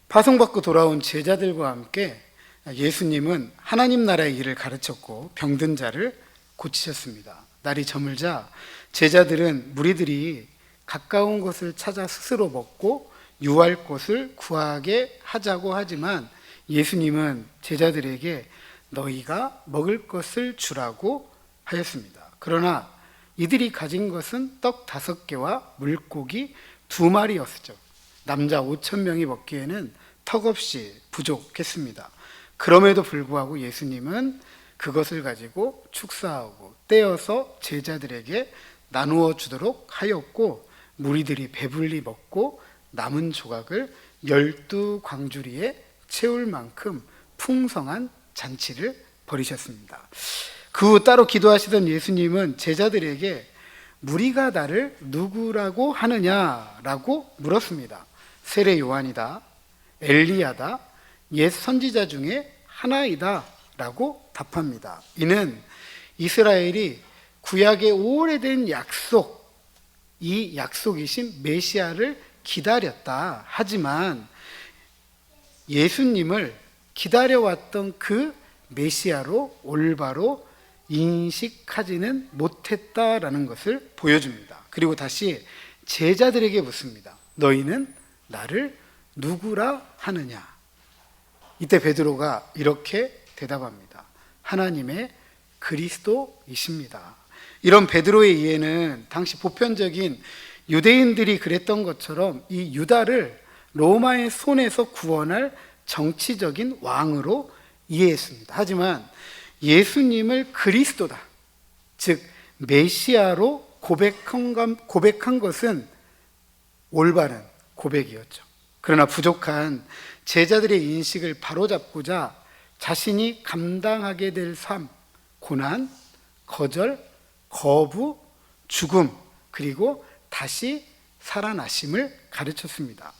파송받고 돌아온 제자들과 함께 예수님은 하나님 나라의 일을 가르쳤고 병든 자를 고치셨습니다. 날이 저물자 제자들은 무리들이 가까운 곳을 찾아 스스로 먹고 유할 곳을 구하게 하자고 하지만 예수님은 제자들에게 너희가 먹을 것을 주라고 하였습니다. 그러나 이들이 가진 것은 떡 5개와 물고기 2마리였죠. 남자 5,000명이 먹기에는 턱없이 부족했습니다. 그럼에도 불구하고 예수님은 그것을 가지고 축사하고 떼어서 제자들에게 나누어 주도록 하였고 무리들이 배불리 먹고 남은 조각을 12광주리에 채울 만큼 풍성한 잔치를 벌이셨습니다. 그 후 따로 기도하시던 예수님은 제자들에게 무리가 나를 누구라고 하느냐라고 물었습니다. 세례 요한이다, 엘리야다, 옛 선지자 중에 하나이다 라고 답합니다. 이는 이스라엘이 구약의 오래된 약속, 이 약속이신 메시아를 기다렸다. 하지만 예수님을 기다려왔던 그 메시아로 올바로 인식하지는 못했다라는 것을 보여줍니다. 그리고 다시 제자들에게 묻습니다. 너희는 나를 누구라 하느냐? 이때 베드로가 이렇게 대답합니다. 하나님의 그리스도이십니다. 이런 베드로의 이해는 당시 보편적인 유대인들이 그랬던 것처럼 이 유다를 로마의 손에서 구원할 정치적인 왕으로 이해했습니다. 하지만 예수님을 그리스도다, 즉 메시아로 고백한 것은 올바른 고백이었죠. 그러나 부족한 제자들의 인식을 바로잡고자 자신이 감당하게 될 삶, 고난, 거절, 거부, 죽음, 그리고 다시 살아나심을 가르쳤습니다.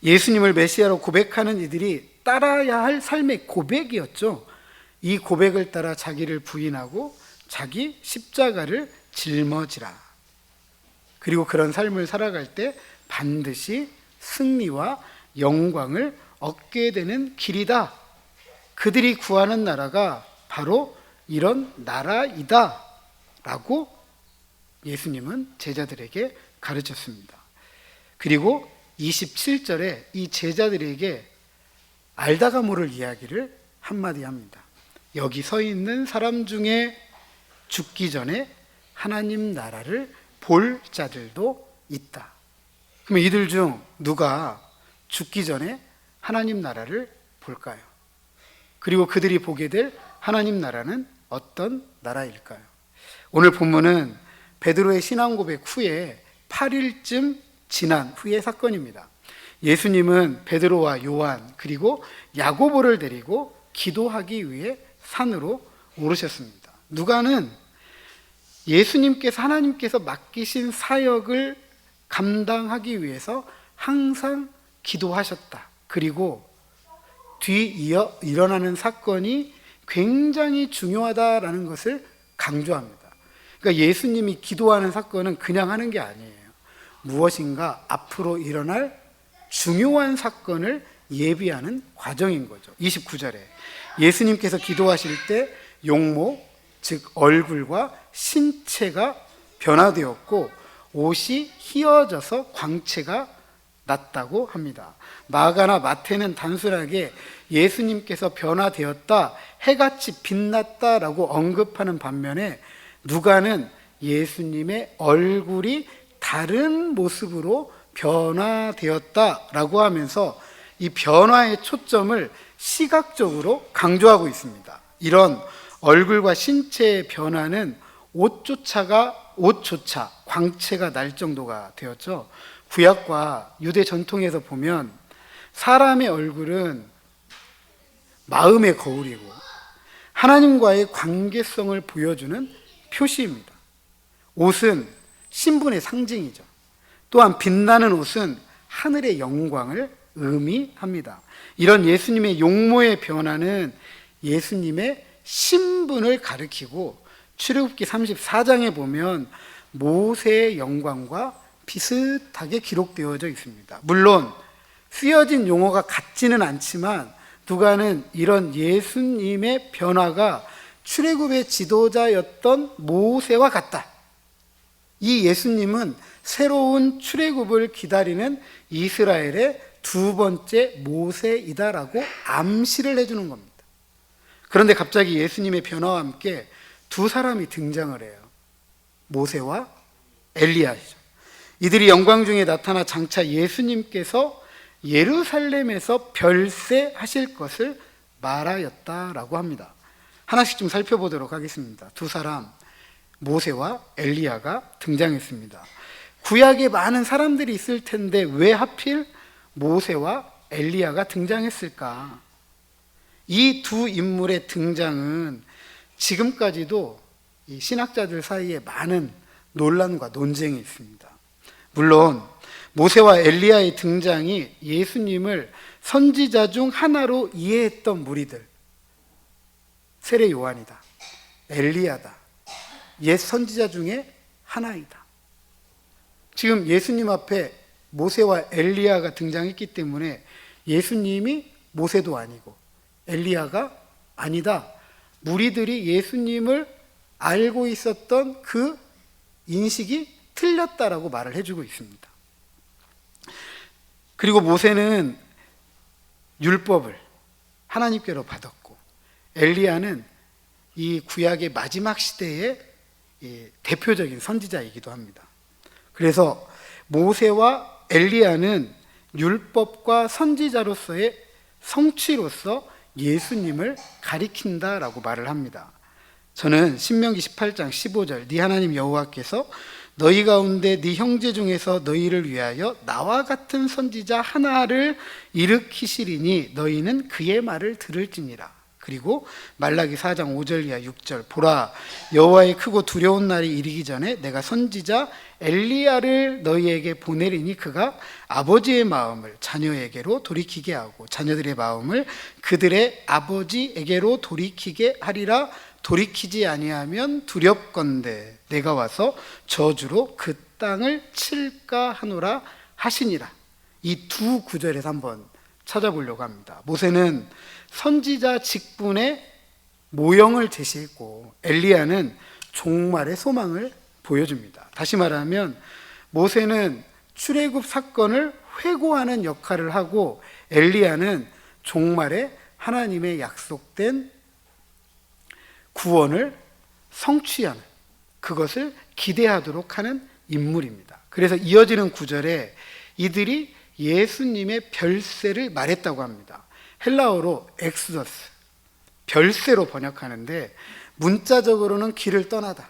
예수님을 메시아로 고백하는 이들이 따라야 할 삶의 고백이었죠. 이 고백을 따라 자기를 부인하고 자기 십자가를 짊어지라. 그리고 그런 삶을 살아갈 때 반드시 승리와 영광을 얻게 되는 길이다. 그들이 구하는 나라가 바로 이런 나라이다 라고 예수님은 제자들에게 가르쳤습니다. 그리고 27절에 이 제자들에게 알다가 모를 이야기를 한마디 합니다. 여기 서 있는 사람 중에 죽기 전에 하나님 나라를 볼 자들도 있다. 그러면 이들 중 누가 죽기 전에 하나님 나라를 볼까요? 그리고 그들이 보게 될 하나님 나라는 어떤 나라일까요? 오늘 본문은 베드로의 신앙 고백 후에 8일쯤 지난 후의 사건입니다. 예수님은 베드로와 요한 그리고 야고보를 데리고 기도하기 위해 산으로 오르셨습니다. 누가는 예수님께서 하나님께서 맡기신 사역을 감당하기 위해서 항상 기도하셨다. 그리고 뒤이어 일어나는 사건이 굉장히 중요하다라는 것을 강조합니다. 그러니까 예수님이 기도하는 사건은 그냥 하는 게 아니에요. 무엇인가 앞으로 일어날 중요한 사건을 예비하는 과정인 거죠. 29절에 예수님께서 기도하실 때 용모, 즉 얼굴과 신체가 변화되었고 옷이 휘어져서 광채가 났다고 합니다. 마가나 마태는 단순하게 예수님께서 변화되었다, 해같이 빛났다라고 언급하는 반면에 누가는 예수님의 얼굴이 다른 모습으로 변화되었다라고 하면서 이 변화의 초점을 시각적으로 강조하고 있습니다. 이런 얼굴과 신체의 변화는 옷조차 광채가 날 정도가 되었죠. 구약과 유대 전통에서 보면 사람의 얼굴은 마음의 거울이고 하나님과의 관계성을 보여주는 표시입니다. 옷은 신분의 상징이죠. 또한 빛나는 옷은 하늘의 영광을 의미합니다. 이런 예수님의 용모의 변화는 예수님의 신분을 가리키고 출애굽기 34장에 보면 모세의 영광과 비슷하게 기록되어져 있습니다. 물론 쓰여진 용어가 같지는 않지만 누가는 이런 예수님의 변화가 출애굽의 지도자였던 모세와 같다. 이 예수님은 새로운 출애굽을 기다리는 이스라엘의 두 번째 모세이다라고 암시를 해주는 겁니다. 그런데 갑자기 예수님의 변화와 함께 두 사람이 등장을 해요. 모세와 엘리야죠. 이들이 영광 중에 나타나 장차 예수님께서 예루살렘에서 별세하실 것을 말하였다라고 합니다. 하나씩 좀 살펴보도록 하겠습니다. 두 사람, 모세와 엘리야가 등장했습니다. 구약에 많은 사람들이 있을 텐데 왜 하필 모세와 엘리야가 등장했을까? 이 두 인물의 등장은 지금까지도 이 신학자들 사이에 많은 논란과 논쟁이 있습니다. 물론 모세와 엘리야의 등장이 예수님을 선지자 중 하나로 이해했던 무리들, 세례 요한이다, 엘리야다, 옛 선지자 중에 하나이다. 지금 예수님 앞에 모세와 엘리야가 등장했기 때문에 예수님이 모세도 아니고 엘리야가 아니다. 무리들이 예수님을 알고 있었던 그 인식이 틀렸다라고 말을 해주고 있습니다. 그리고 모세는 율법을 하나님께로 받았고 엘리야는 이 구약의 마지막 시대의 대표적인 선지자이기도 합니다. 그래서 모세와 엘리야는 율법과 선지자로서의 성취로서 예수님을 가리킨다라고 말을 합니다. 저는 신명기 18장 15절 네 하나님 여호와께서 너희 가운데 네 형제 중에서 너희를 위하여 나와 같은 선지자 하나를 일으키시리니 너희는 그의 말을 들을지니라. 그리고 말라기 4장 5절 이하 6절 보라 여호와의 크고 두려운 날이 이르기 전에 내가 선지자 엘리야를 너희에게 보내리니 그가 아버지의 마음을 자녀에게로 돌이키게 하고 자녀들의 마음을 그들의 아버지에게로 돌이키게 하리라. 돌이키지 아니하면 두렵건대 내가 와서 저주로 그 땅을 칠까 하노라 하시니라. 이 두 구절에서 한번 찾아보려고 합니다. 모세는 선지자 직분의 모형을 제시했고 엘리야는 종말의 소망을 보여줍니다. 다시 말하면 모세는 출애굽 사건을 회고하는 역할을 하고 엘리야는 종말에 하나님의 약속된 구원을 성취하는, 그것을 기대하도록 하는 인물입니다. 그래서 이어지는 구절에 이들이 예수님의 별세를 말했다고 합니다. 헬라어로 엑스더스, 별세로 번역하는데 문자적으로는 길을 떠나다,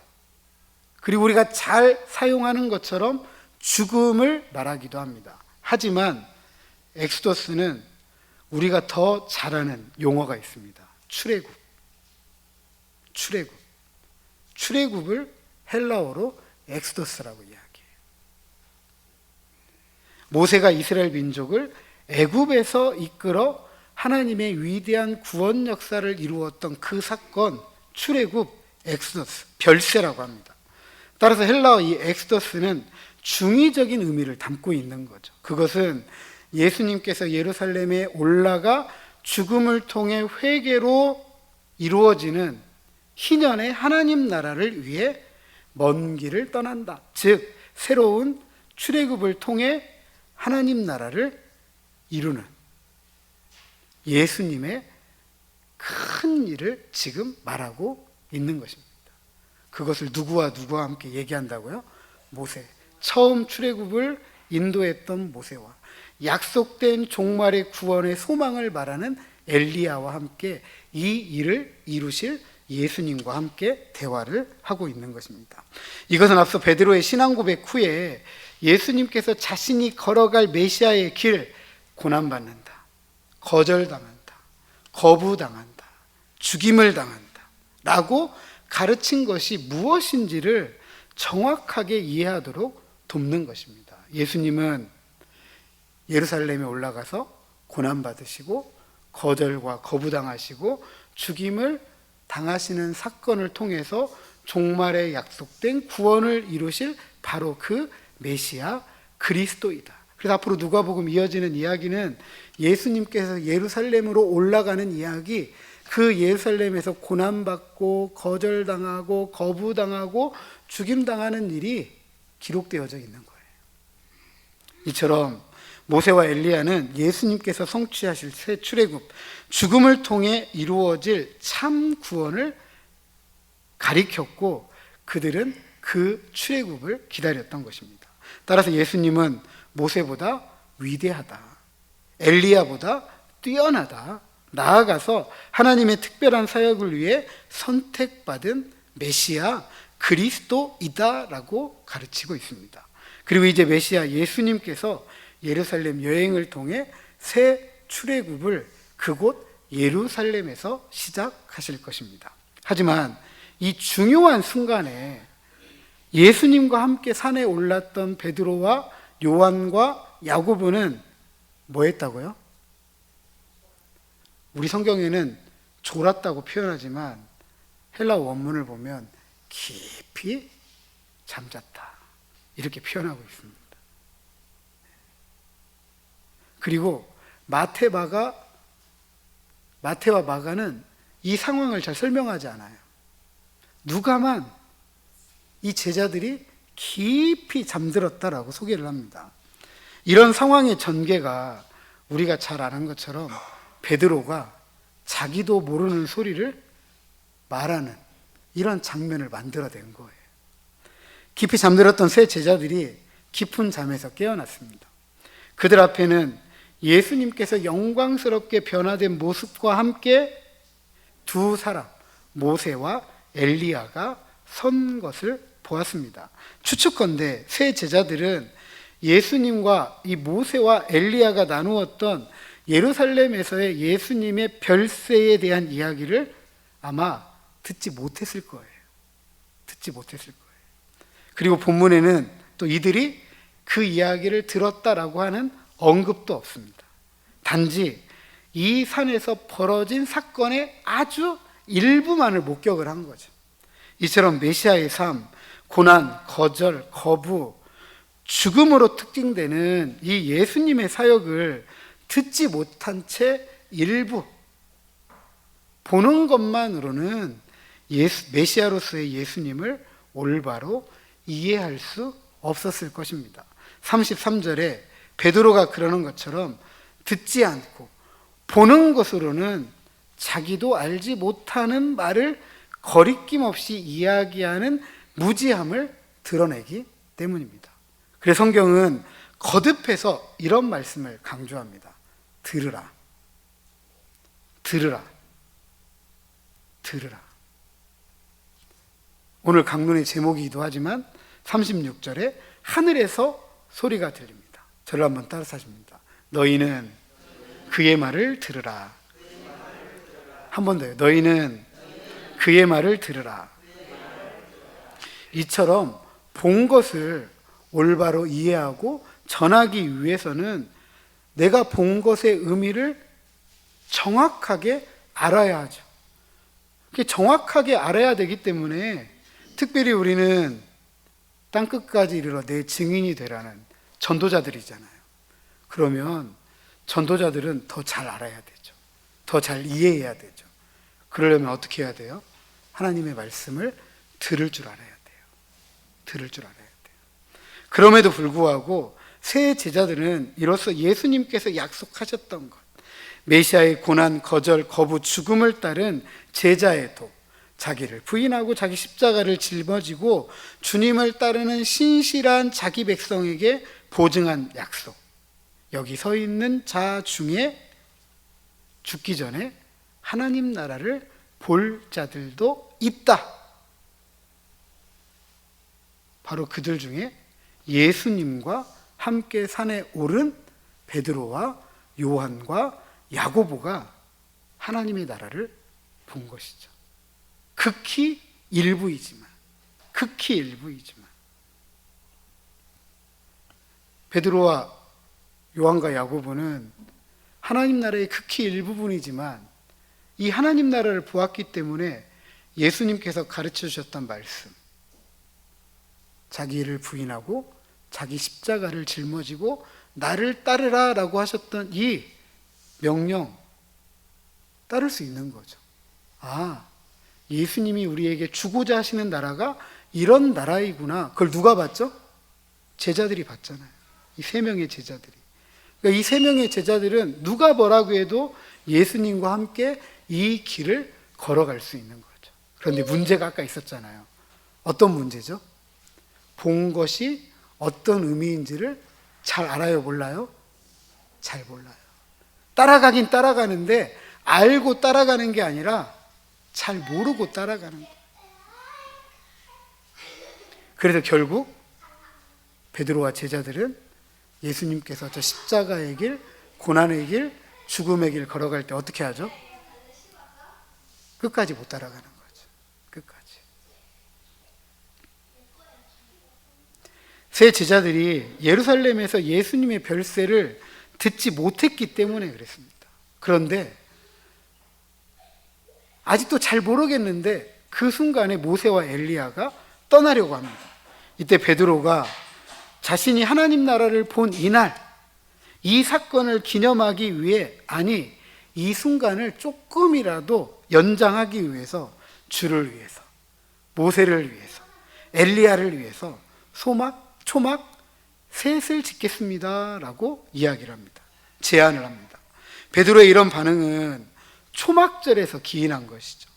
그리고 우리가 잘 사용하는 것처럼 죽음을 말하기도 합니다. 하지만 엑스더스는 우리가 더 잘 아는 용어가 있습니다. 출애굽을 헬라어로 엑스더스라고 이야기해요. 모세가 이스라엘 민족을 애굽에서 이끌어 하나님의 위대한 구원 역사를 이루었던 그 사건, 출애굽, 엑스더스, 별세라고 합니다. 따라서 헬라어 이 엑스더스는 중의적인 의미를 담고 있는 거죠. 그것은 예수님께서 예루살렘에 올라가 죽음을 통해 회개로 이루어지는 희년의 하나님 나라를 위해 먼 길을 떠난다. 즉 새로운 출애굽을 통해 하나님 나라를 이루는 예수님의 큰 일을 지금 말하고 있는 것입니다. 그것을 누구와 함께 얘기한다고요? 모세. 처음 출애굽을 인도했던 모세와 약속된 종말의 구원의 소망을 말하는 엘리야와 함께 이 일을 이루실 예수님과 함께 대화를 하고 있는 것입니다. 이것은 앞서 베드로의 신앙 고백 후에 예수님께서 자신이 걸어갈 메시아의 길, 고난받는다, 거절당한다, 거부당한다, 죽임을 당한다 라고 가르친 것이 무엇인지를 정확하게 이해하도록 돕는 것입니다. 예수님은 예루살렘에 올라가서 고난받으시고 거절과 거부당하시고 죽임을 당하시는 사건을 통해서 종말에 약속된 구원을 이루실 바로 그 메시아 그리스도이다. 그래서 앞으로 누가복음 이어지는 이야기는 예수님께서 예루살렘으로 올라가는 이야기, 그 예루살렘에서 고난받고 거절당하고 거부당하고 죽임당하는 일이 기록되어져 있는 거예요. 이처럼 모세와 엘리야는 예수님께서 성취하실 새 출애굽, 죽음을 통해 이루어질 참 구원을 가리켰고 그들은 그 출애굽을 기다렸던 것입니다. 따라서 예수님은 모세보다 위대하다, 엘리야보다 뛰어나다, 나아가서 하나님의 특별한 사역을 위해 선택받은 메시아 그리스도이다라고 가르치고 있습니다. 그리고 이제 메시아 예수님께서 예루살렘 여행을 통해 새 출애굽을 그곳 예루살렘에서 시작하실 것입니다. 하지만 이 중요한 순간에 예수님과 함께 산에 올랐던 베드로와 요한과 야고보는 뭐 했다고요? 우리 성경에는 졸았다고 표현하지만 헬라 원문을 보면 깊이 잠잤다 이렇게 표현하고 있습니다. 그리고 마태와 마가는 이 상황을 잘 설명하지 않아요. 누가만 이 제자들이 깊이 잠들었다라고 소개를 합니다. 이런 상황의 전개가 우리가 잘 아는 것처럼 베드로가 자기도 모르는 소리를 말하는 이런 장면을 만들어낸 거예요. 깊이 잠들었던 세 제자들이 깊은 잠에서 깨어났습니다. 그들 앞에는 예수님께서 영광스럽게 변화된 모습과 함께 두 사람, 모세와 엘리야가 선 것을 보았습니다. 추측컨대 세 제자들은 예수님과 이 모세와 엘리야가 나누었던 예루살렘에서의 예수님의 별세에 대한 이야기를 아마 듣지 못했을 거예요. 그리고 본문에는 또 이들이 그 이야기를 들었다라고 하는 언급도 없습니다. 단지 이 산에서 벌어진 사건의 아주 일부만을 목격을 한 거죠. 이처럼 메시아의 삶, 고난, 거절, 거부, 죽음으로 특징되는 이 예수님의 사역을 듣지 못한 채 일부 보는 것만으로는 메시아로서의 예수님을 올바로 이해할 수 없었을 것입니다. 33절에 베드로가 그러는 것처럼 듣지 않고 보는 것으로는 자기도 알지 못하는 말을 거리낌 없이 이야기하는 무지함을 드러내기 때문입니다. 그래서 성경은 거듭해서 이런 말씀을 강조합니다. 들으라. 오늘 강론의 제목이기도 하지만 36절에 하늘에서 소리가 들립니다. 저를 한번 따라서 하십니다. 너희는 그의 말을 들으라. 한 번 더요. 너희는 그의 말을 들으라. 이처럼 본 것을 올바로 이해하고 전하기 위해서는 내가 본 것의 의미를 정확하게 알아야 하죠. 정확하게 알아야 되기 때문에 특별히 우리는 땅끝까지 이르러 내 증인이 되라는 전도자들이잖아요. 그러면 전도자들은 더 잘 알아야 되죠. 더 잘 이해해야 되죠. 그러려면 어떻게 해야 돼요? 하나님의 말씀을 들을 줄 알아야 돼요. 그럼에도 불구하고 세 제자들은 이로써 예수님께서 약속하셨던 것, 메시아의 고난, 거절, 거부, 죽음을 따른 제자의 도, 자기를 부인하고 자기 십자가를 짊어지고 주님을 따르는 신실한 자기 백성에게 보증한 약속, 여기 서 있는 자 중에 죽기 전에 하나님 나라를 볼 자들도 있다. 바로 그들 중에 예수님과 함께 산에 오른 베드로와 요한과 야고보가 하나님의 나라를 본 것이죠. 극히 일부이지만 베드로와 요한과 야고보는 하나님 나라의 극히 일부분이지만 이 하나님 나라를 보았기 때문에 예수님께서 가르쳐 주셨던 말씀, 자기를 부인하고 자기 십자가를 짊어지고 나를 따르라 라고 하셨던 이 명령 따를 수 있는 거죠. 아, 예수님이 우리에게 주고자 하시는 나라가 이런 나라이구나. 그걸 누가 봤죠? 제자들이 봤잖아요. 이 세 명의 제자들이. 그러니까 이 세 명의 제자들은 누가 뭐라고 해도 예수님과 함께 이 길을 걸어갈 수 있는 거죠. 그런데 문제가 아까 있었잖아요. 어떤 문제죠? 본 것이 어떤 의미인지를 잘 알아요, 몰라요? 잘 몰라요. 따라가긴 따라가는데 알고 따라가는 게 아니라 잘 모르고 따라가는 거예요. 그래서 결국 베드로와 제자들은 예수님께서 저 십자가의 길, 고난의 길, 죽음의 길 걸어갈 때 어떻게 하죠? 끝까지 못 따라가는 거죠. 끝까지. 세 제자들이 예루살렘에서 예수님의 별세를 듣지 못했기 때문에 그랬습니다. 그런데 아직도 잘 모르겠는데 그 순간에 모세와 엘리야가 떠나려고 합니다. 이때 베드로가 자신이 하나님 나라를 본 이날, 이 사건을 기념하기 위해, 아니 이 순간을 조금이라도 연장하기 위해서 주를 위해서, 모세를 위해서, 엘리야를 위해서 초막 셋을 짓겠습니다 라고 이야기를 합니다. 제안을 합니다. 베드로의 이런 반응은 초막절에서 기인한 것이죠.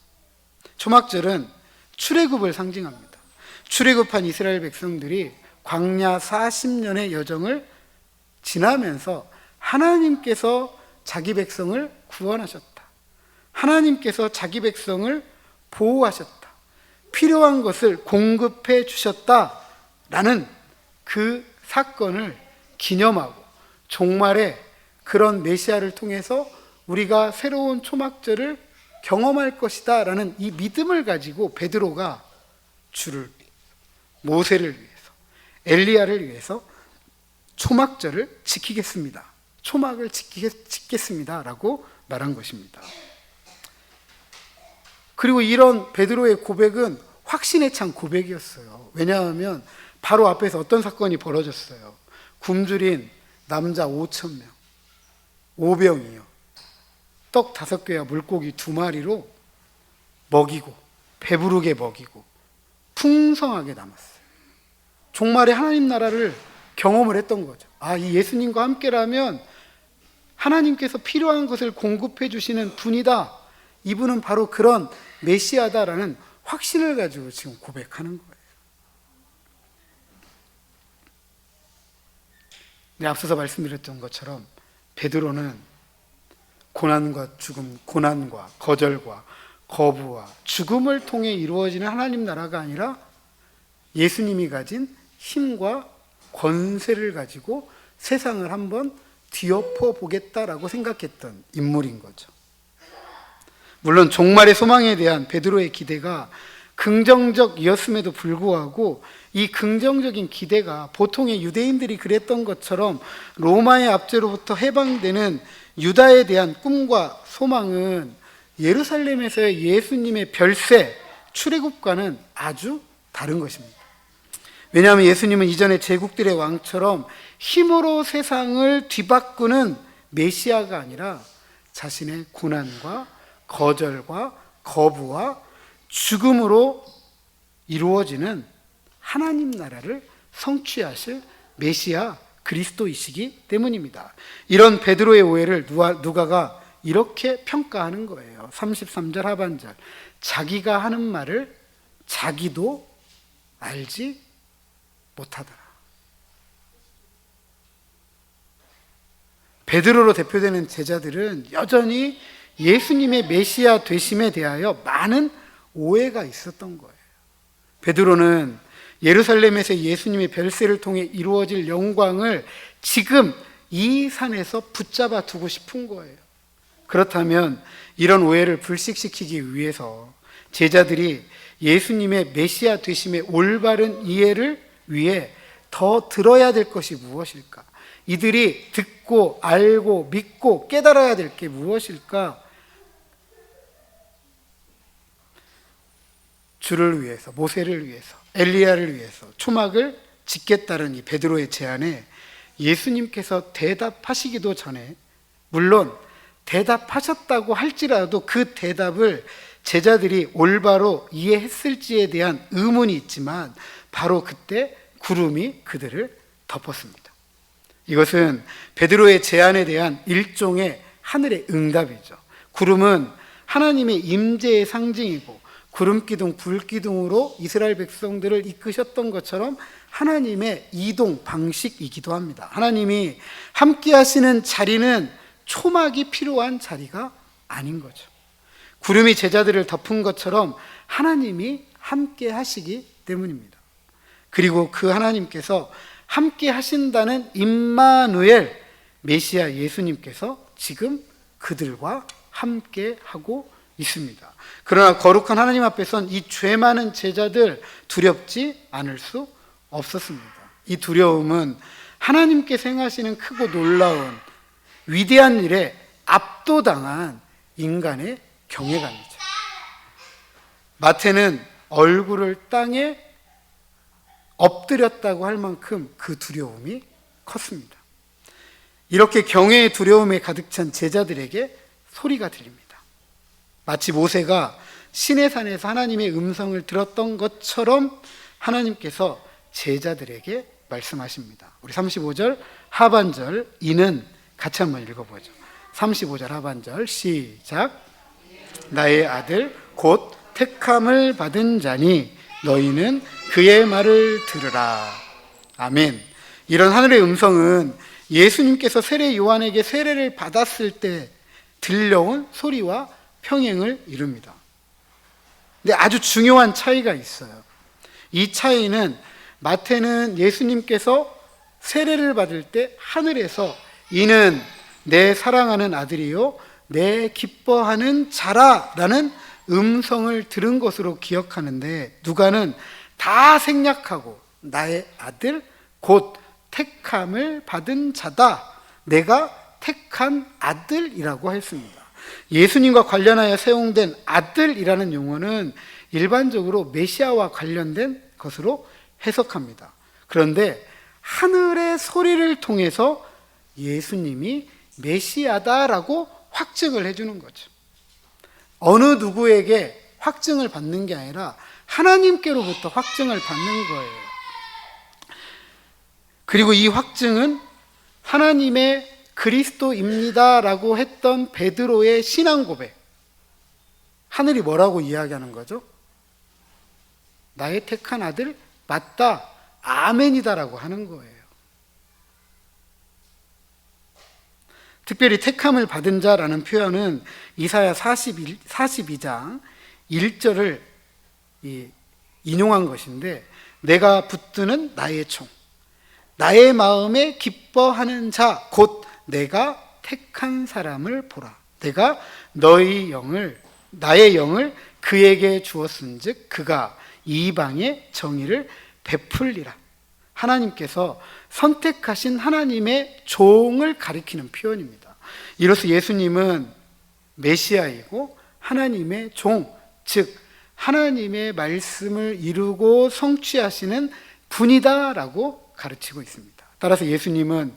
초막절은 출애굽을 상징합니다. 출애굽한 이스라엘 백성들이 광야 40년의 여정을 지나면서 하나님께서 자기 백성을 구원하셨다. 하나님께서 자기 백성을 보호하셨다. 필요한 것을 공급해 주셨다라는 그 사건을 기념하고 종말에 그런 메시아를 통해서 우리가 새로운 초막절을 경험할 것이다 라는 이 믿음을 가지고 베드로가 주를, 모세를 위해서, 엘리야를 위해서 초막절을 지키겠습니다. 초막을 짓겠습니다 라고 말한 것입니다. 그리고 이런 베드로의 고백은 확신에 찬 고백이었어요. 왜냐하면 바로 앞에서 어떤 사건이 벌어졌어요. 굶주린 남자 5,000명, 오병이요, 떡 5개와 물고기 2마리로 먹이고 배부르게 먹이고 풍성하게 남았어요. 종말에 하나님 나라를 경험을 했던 거죠. 아, 이 예수님과 함께라면 하나님께서 필요한 것을 공급해 주시는 분이다. 이분은 바로 그런 메시아다라는 확신을 가지고 지금 고백하는 거예요. 앞서서 말씀드렸던 것처럼 베드로는 고난과 죽음, 고난과 거절과 거부와 죽음을 통해 이루어지는 하나님 나라가 아니라 예수님이 가진 힘과 권세를 가지고 세상을 한번 뒤엎어 보겠다라고 생각했던 인물인 거죠. 물론 종말의 소망에 대한 베드로의 기대가 긍정적이었음에도 불구하고 이 긍정적인 기대가 보통의 유대인들이 그랬던 것처럼 로마의 압제로부터 해방되는 유다에 대한 꿈과 소망은 예루살렘에서의 예수님의 별세, 출애굽과는 아주 다른 것입니다. 왜냐하면 예수님은 이전에 제국들의 왕처럼 힘으로 세상을 뒤바꾸는 메시아가 아니라 자신의 고난과 거절과 거부와 죽음으로 이루어지는 하나님 나라를 성취하실 메시아 그리스도이시기 때문입니다. 이런 베드로의 오해를 누가가 이렇게 평가하는 거예요. 33절 하반절, 자기가 하는 말을 자기도 알지 못하더라. 베드로로 대표되는 제자들은 여전히 예수님의 메시아 되심에 대하여 많은 오해가 있었던 거예요. 베드로는 예루살렘에서 예수님의 별세를 통해 이루어질 영광을 지금 이 산에서 붙잡아 두고 싶은 거예요. 그렇다면 이런 오해를 불식시키기 위해서 제자들이 예수님의 메시아 되심의 올바른 이해를 위해 더 들어야 될 것이 무엇일까? 이들이 듣고 알고 믿고 깨달아야 될 게 무엇일까? 주를 위해서, 모세를 위해서, 엘리야를 위해서 초막을 짓겠다는 이 베드로의 제안에 예수님께서 대답하시기도 전에, 물론 대답하셨다고 할지라도 그 대답을 제자들이 올바로 이해했을지에 대한 의문이 있지만 바로 그때 구름이 그들을 덮었습니다. 이것은 베드로의 제안에 대한 일종의 하늘의 응답이죠. 구름은 하나님의 임재의 상징이고 구름기둥, 불기둥으로 이스라엘 백성들을 이끄셨던 것처럼 하나님의 이동 방식이기도 합니다. 하나님이 함께 하시는 자리는 초막이 필요한 자리가 아닌 거죠. 구름이 제자들을 덮은 것처럼 하나님이 함께 하시기 때문입니다. 그리고 그 하나님께서 함께 하신다는 임마누엘 메시아 예수님께서 지금 그들과 함께 하고 있습니다. 그러나 거룩한 하나님 앞에선 이 죄 많은 제자들 두렵지 않을 수 없었습니다. 이 두려움은 하나님께서 행하시는 크고 놀라운 위대한 일에 압도당한 인간의 경외감이죠. 마태는 얼굴을 땅에 엎드렸다고 할 만큼 그 두려움이 컸습니다. 이렇게 경외의 두려움에 가득 찬 제자들에게 소리가 들립니다. 마치 모세가 시내산에서 하나님의 음성을 들었던 것처럼 하나님께서 제자들에게 말씀하십니다. 우리 35절 하반절 이는 같이 한번 읽어보죠. 35절 하반절 시작. 나의 아들 곧 택함을 받은 자니 너희는 그의 말을 들으라. 아멘. 이런 하늘의 음성은 예수님께서 세례 요한에게 세례를 받았을 때 들려온 소리와 평행을 이룹니다. 근데 아주 중요한 차이가 있어요. 이 차이는 마태는 예수님께서 세례를 받을 때 하늘에서 이는 내 사랑하는 아들이요 내 기뻐하는 자라라는 음성을 들은 것으로 기억하는데, 누가는 다 생략하고 나의 아들 곧 택함을 받은 자다, 내가 택한 아들이라고 했습니다. 예수님과 관련하여 사용된 아들이라는 용어는 일반적으로 메시아와 관련된 것으로 해석합니다. 그런데 하늘의 소리를 통해서 예수님이 메시아다라고 확증을 해주는 거죠. 어느 누구에게 확증을 받는 게 아니라 하나님께로부터 확증을 받는 거예요. 그리고 이 확증은 하나님의 그리스도입니다라고 했던 베드로의 신앙 고백, 하늘이 뭐라고 이야기하는 거죠? 나의 택한 아들 맞다, 아멘이다라고 하는 거예요. 특별히 택함을 받은 자라는 표현은 이사야 42장 1절을 인용한 것인데, 내가 붙드는 나의 총, 나의 마음에 기뻐하는 자, 곧 내가 택한 사람을 보라. 내가 나의 영을 그에게 주었은즉 그가 이방의 정의를 베풀리라. 하나님께서 선택하신 하나님의 종을 가리키는 표현입니다. 이로써 예수님은 메시아이고 하나님의 종, 즉 하나님의 말씀을 이루고 성취하시는 분이다라고 가르치고 있습니다. 따라서 예수님은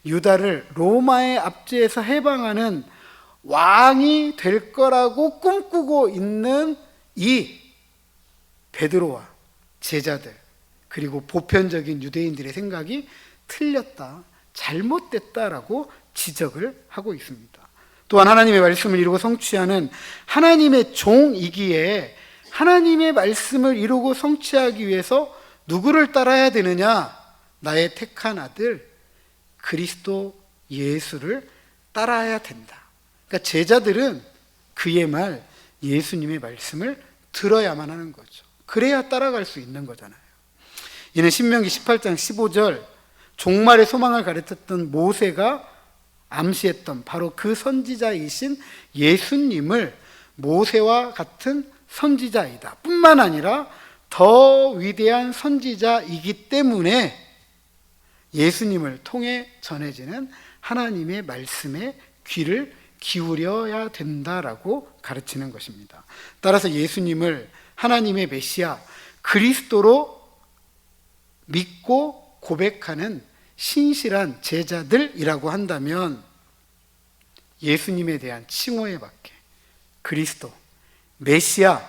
유다를 로마의 압제에서 해방하는 왕이 될 거라고 꿈꾸고 있는 이 베드로와 제자들, 그리고 보편적인 유대인들의 생각이 틀렸다, 잘못됐다라고 지적을 하고 있습니다. 또한 하나님의 말씀을 이루고 성취하는 하나님의 종이기에 하나님의 말씀을 이루고 성취하기 위해서 누구를 따라야 되느냐? 나의 택한 아들 그리스도 예수를 따라야 된다. 그러니까 제자들은 그의 말, 예수님의 말씀을 들어야만 하는 거죠. 그래야 따라갈 수 있는 거잖아요. 이는 신명기 18장 15절 종말의 소망을 가르쳤던 모세가 암시했던 바로 그 선지자이신 예수님을 모세와 같은 선지자이다 뿐만 아니라 더 위대한 선지자이기 때문에 예수님을 통해 전해지는 하나님의 말씀에 귀를 기울여야 된다라고 가르치는 것입니다. 따라서 예수님을 하나님의 메시아 그리스도로 믿고 고백하는 신실한 제자들이라고 한다면 예수님에 대한 칭호에 맞게 그리스도, 메시아,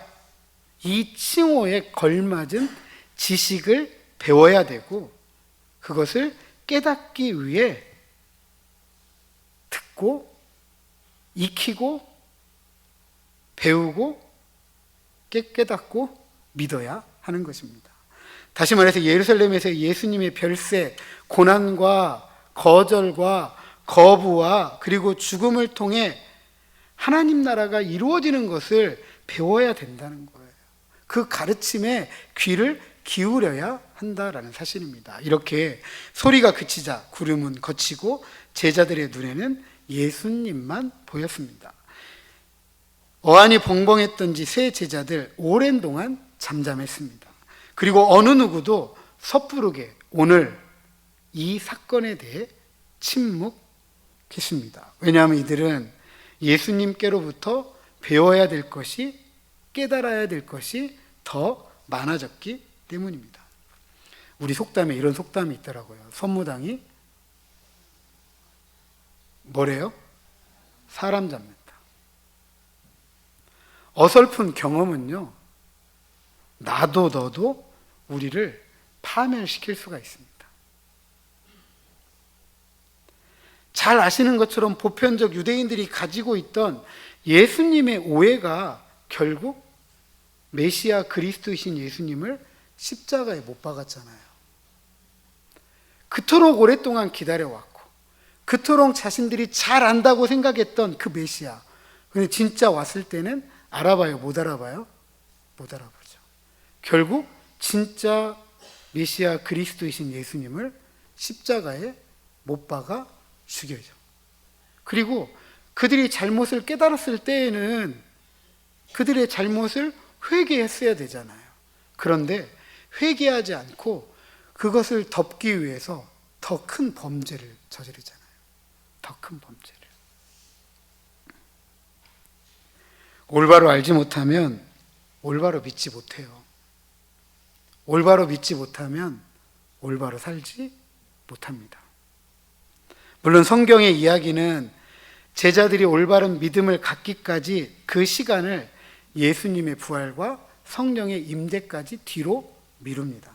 이 칭호에 걸맞은 지식을 배워야 되고 그것을 깨닫기 위해 듣고 익히고 배우고 깨닫고 믿어야 하는 것입니다. 다시 말해서 예루살렘에서 예수님의 별세, 고난과 거절과 거부와 그리고 죽음을 통해 하나님 나라가 이루어지는 것을 배워야 된다는 거예요. 그 가르침에 귀를 기울여야 한다라는 사실입니다. 이렇게 소리가 그치자 구름은 걷히고 제자들의 눈에는 예수님만 보였습니다. 어안이 벙벙했던지 세 제자들 오랜 동안 잠잠했습니다. 그리고 어느 누구도 섣부르게 오늘 이 사건에 대해 침묵했습니다. 왜냐하면 이들은 예수님께로부터 배워야 될 것이, 깨달아야 될 것이 더 많아졌기 때문입니다. 우리 속담에 이런 속담이 있더라고요. 선무당이 뭐래요? 사람 잡는다. 어설픈 경험은요, 나도 너도 우리를 파멸시킬 수가 있습니다. 잘 아시는 것처럼 보편적 유대인들이 가지고 있던 예수님의 오해가 결국 메시아 그리스도이신 예수님을 십자가에 못 박았잖아요. 그토록 오랫동안 기다려왔고 그토록 자신들이 잘 안다고 생각했던 그 메시아, 근데 진짜 왔을 때는 알아봐요? 못 알아봐요? 못 알아보죠. 결국 진짜 메시아 그리스도이신 예수님을 십자가에 못 박아 죽여죠. 그리고 그들이 잘못을 깨달았을 때에는 그들의 잘못을 회개했어야 되잖아요. 그런데 회개하지 않고 그것을 덮기 위해서 더 큰 범죄를 저지르잖아요. 더 큰 범죄를. 올바로 알지 못하면 올바로 믿지 못해요. 올바로 믿지 못하면 올바로 살지 못합니다. 물론 성경의 이야기는 제자들이 올바른 믿음을 갖기까지 그 시간을 예수님의 부활과 성령의 임재까지 뒤로 미룹니다.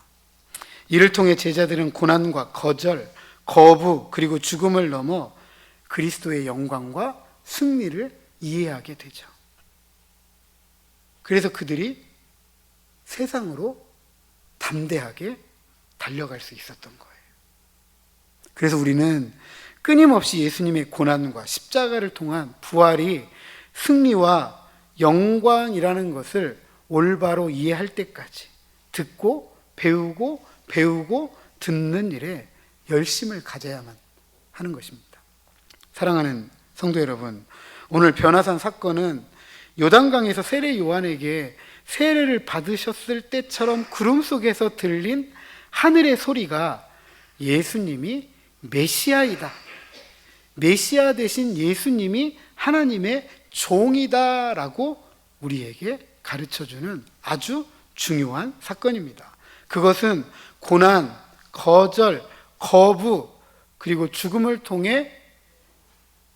이를 통해 제자들은 고난과 거절, 거부 그리고 죽음을 넘어 그리스도의 영광과 승리를 이해하게 되죠. 그래서 그들이 세상으로 담대하게 달려갈 수 있었던 거예요. 그래서 우리는 끊임없이 예수님의 고난과 십자가를 통한 부활이 승리와 영광이라는 것을 올바로 이해할 때까지 듣고 배우고 듣는 일에 열심을 가져야만 하는 것입니다. 사랑하는 성도 여러분, 오늘 변화산 사건은 요단강에서 세례 요한에게 세례를 받으셨을 때처럼 구름 속에서 들린 하늘의 소리가 예수님이 메시아이다, 메시아 대신 예수님이 하나님의 종이다라고 우리에게 가르쳐주는 아주 중요한 사건입니다. 그것은 고난, 거절, 거부 그리고 죽음을 통해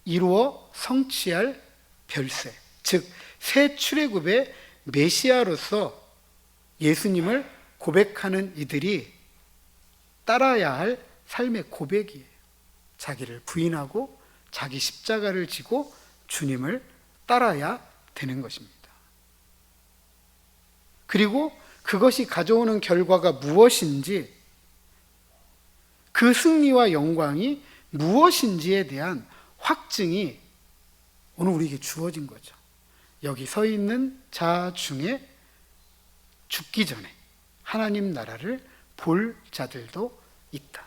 이루어 성취할 별세, 즉 새 출애굽의 메시아로서 예수님을 고백하는 이들이 따라야 할 삶의 고백이에요. 자기를 부인하고 자기 십자가를 지고 주님을 따라야 되는 것입니다. 그리고 그것이 가져오는 결과가 무엇인지, 그 승리와 영광이 무엇인지에 대한 확증이 오늘 우리에게 주어진 거죠. 여기 서 있는 자 중에 죽기 전에 하나님 나라를 볼 자들도 있다.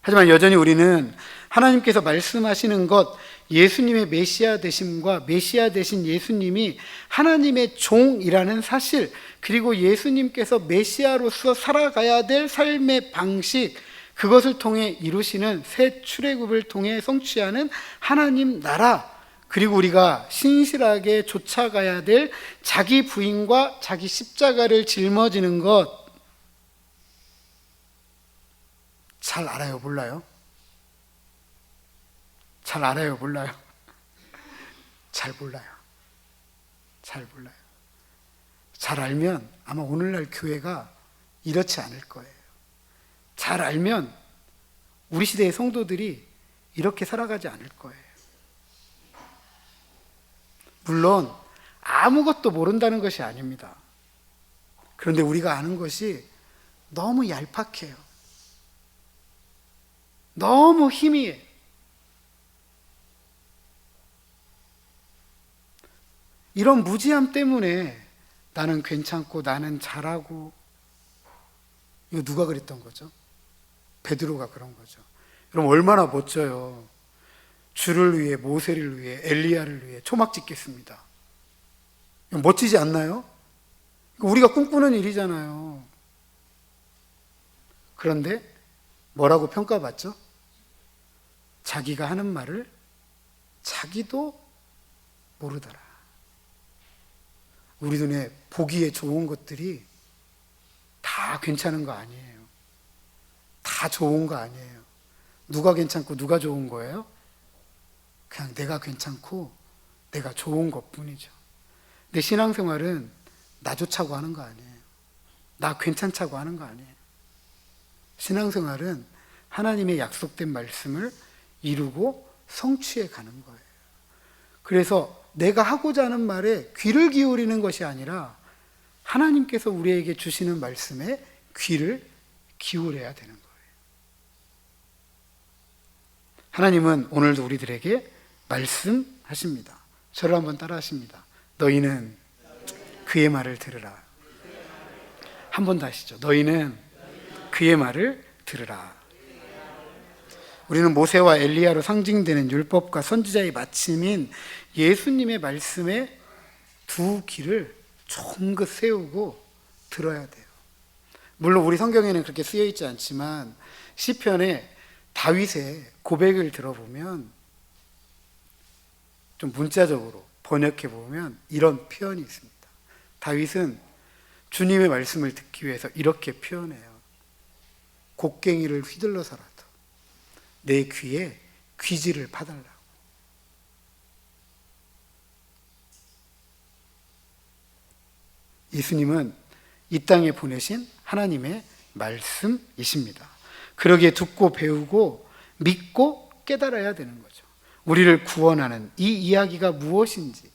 하지만 여전히 우리는 하나님께서 말씀하시는 것, 예수님의 메시아 되심과 메시아 되신 예수님이 하나님의 종이라는 사실, 그리고 예수님께서 메시아로서 살아가야 될 삶의 방식, 그것을 통해 이루시는 새 출애굽을 통해 성취하는 하나님 나라, 그리고 우리가 신실하게 쫓아가야 될 자기 부인과 자기 십자가를 짊어지는 것, 잘 알아요, 몰라요? 잘 알아요, 몰라요? 잘 몰라요. 잘 몰라요. 잘 알면 아마 오늘날 교회가 이렇지 않을 거예요. 잘 알면 우리 시대의 성도들이 이렇게 살아가지 않을 거예요. 물론 아무것도 모른다는 것이 아닙니다. 그런데 우리가 아는 것이 너무 얄팍해요. 너무 희미해. 이런 무지함 때문에 나는 괜찮고 나는 잘하고, 이거 누가 그랬던 거죠? 베드로가 그런 거죠. 여러분 얼마나 멋져요. 주를 위해, 모세를 위해, 엘리야를 위해 초막 짓겠습니다. 멋지지 않나요? 우리가 꿈꾸는 일이잖아요. 그런데 뭐라고 평가받죠? 자기가 하는 말을 자기도 모르더라. 우리 눈에 보기에 좋은 것들이 다 괜찮은 거 아니에요. 다 좋은 거 아니에요. 누가 괜찮고 누가 좋은 거예요? 그냥 내가 괜찮고 내가 좋은 것뿐이죠. 내 신앙생활은 나 좋자고 하는 거 아니에요. 나 괜찮자고 하는 거 아니에요. 신앙생활은 하나님의 약속된 말씀을 이루고 성취해 가는 거예요. 그래서 내가 하고자 하는 말에 귀를 기울이는 것이 아니라 하나님께서 우리에게 주시는 말씀에 귀를 기울여야 되는 거예요. 하나님은 오늘도 우리들에게 말씀하십니다. 저를 한번 따라 하십니다. 너희는 그의 말을 들으라. 한 번 더 하시죠. 너희는 그의 말을 들으라. 우리는 모세와 엘리야로 상징되는 율법과 선지자의 마침인 예수님의 말씀에 두 귀를 종긋 세우고 들어야 돼요. 물론 우리 성경에는 그렇게 쓰여 있지 않지만 시편에 다윗의 고백을 들어보면, 좀 문자적으로 번역해 보면 이런 표현이 있습니다. 다윗은 주님의 말씀을 듣기 위해서 이렇게 표현해요. 곡괭이를 휘둘러서라도 내 귀에 귀지를 파달라고. 예수님은 이 땅에 보내신 하나님의 말씀이십니다. 그러기에 듣고 배우고 믿고 깨달아야 되는 거죠. 우리를 구원하는 이 이야기가 무엇인지,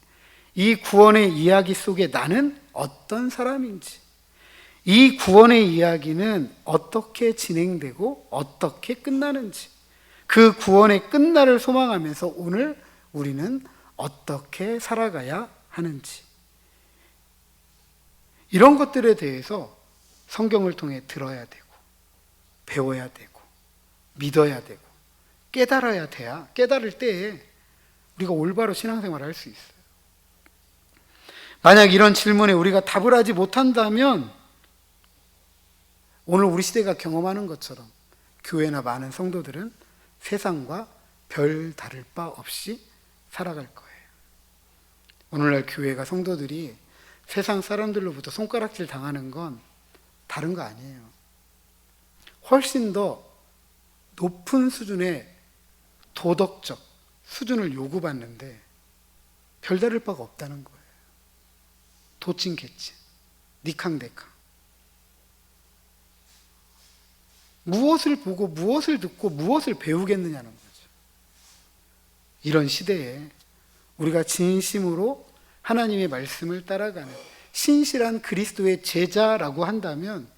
이 구원의 이야기 속에 나는 어떤 사람인지, 이 구원의 이야기는 어떻게 진행되고 어떻게 끝나는지, 그 구원의 끝날을 소망하면서 오늘 우리는 어떻게 살아가야 하는지, 이런 것들에 대해서 성경을 통해 들어야 되고 배워야 되고 믿어야 되고 깨달아야 돼야, 깨달을 때에 우리가 올바로 신앙생활을 할 수 있어요. 만약 이런 질문에 우리가 답을 하지 못한다면 오늘 우리 시대가 경험하는 것처럼 교회나 많은 성도들은 세상과 별 다를 바 없이 살아갈 거예요. 오늘날 교회가, 성도들이 세상 사람들로부터 손가락질 당하는 건 다른 거 아니에요. 훨씬 더 높은 수준의 도덕적 수준을 요구받는데 별다를 바가 없다는 거예요. 도찐개찐, 니캉대캉. 무엇을 보고 무엇을 듣고 무엇을 배우겠느냐는 거죠. 이런 시대에 우리가 진심으로 하나님의 말씀을 따라가는 신실한 그리스도의 제자라고 한다면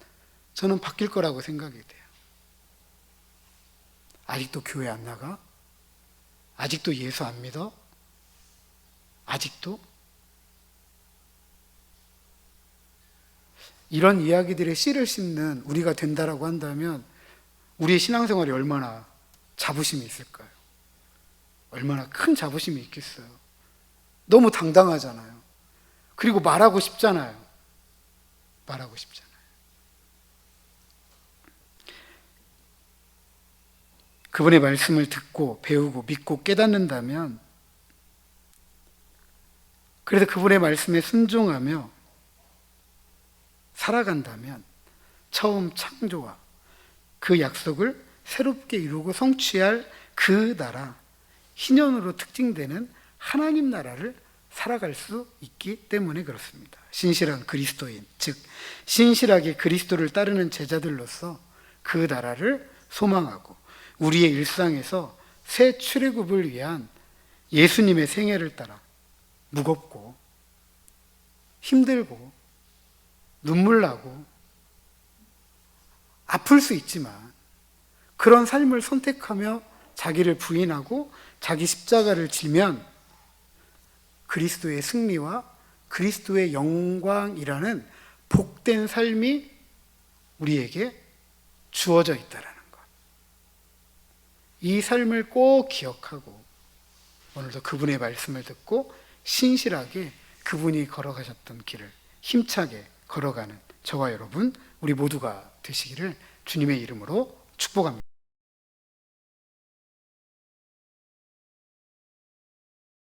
저는 바뀔 거라고 생각이 돼요. 아직도 교회 안 나가? 아직도 예수 안 믿어? 아직도? 이런 이야기들의 씨를 심는 우리가 된다라고 한다면 우리의 신앙생활이 얼마나 자부심이 있을까요? 얼마나 큰 자부심이 있겠어요. 너무 당당하잖아요. 그리고 말하고 싶잖아요. 말하고 싶잖아요. 그분의 말씀을 듣고 배우고 믿고 깨닫는다면, 그래서 그분의 말씀에 순종하며 살아간다면 처음 창조와 그 약속을 새롭게 이루고 성취할 그 나라, 희년으로 특징되는 하나님 나라를 살아갈 수 있기 때문에 그렇습니다. 신실한 그리스도인, 즉 신실하게 그리스도를 따르는 제자들로서 그 나라를 소망하고 우리의 일상에서 새 출애굽을 위한 예수님의 생애를 따라 무겁고 힘들고 눈물 나고 아플 수 있지만 그런 삶을 선택하며 자기를 부인하고 자기 십자가를 지면 그리스도의 승리와 그리스도의 영광이라는 복된 삶이 우리에게 주어져 있다라는 것. 이 삶을 꼭 기억하고 오늘도 그분의 말씀을 듣고 신실하게 그분이 걸어가셨던 길을 힘차게 걸어가는 저와 여러분 우리 모두가 되시기를 주님의 이름으로 축복합니다.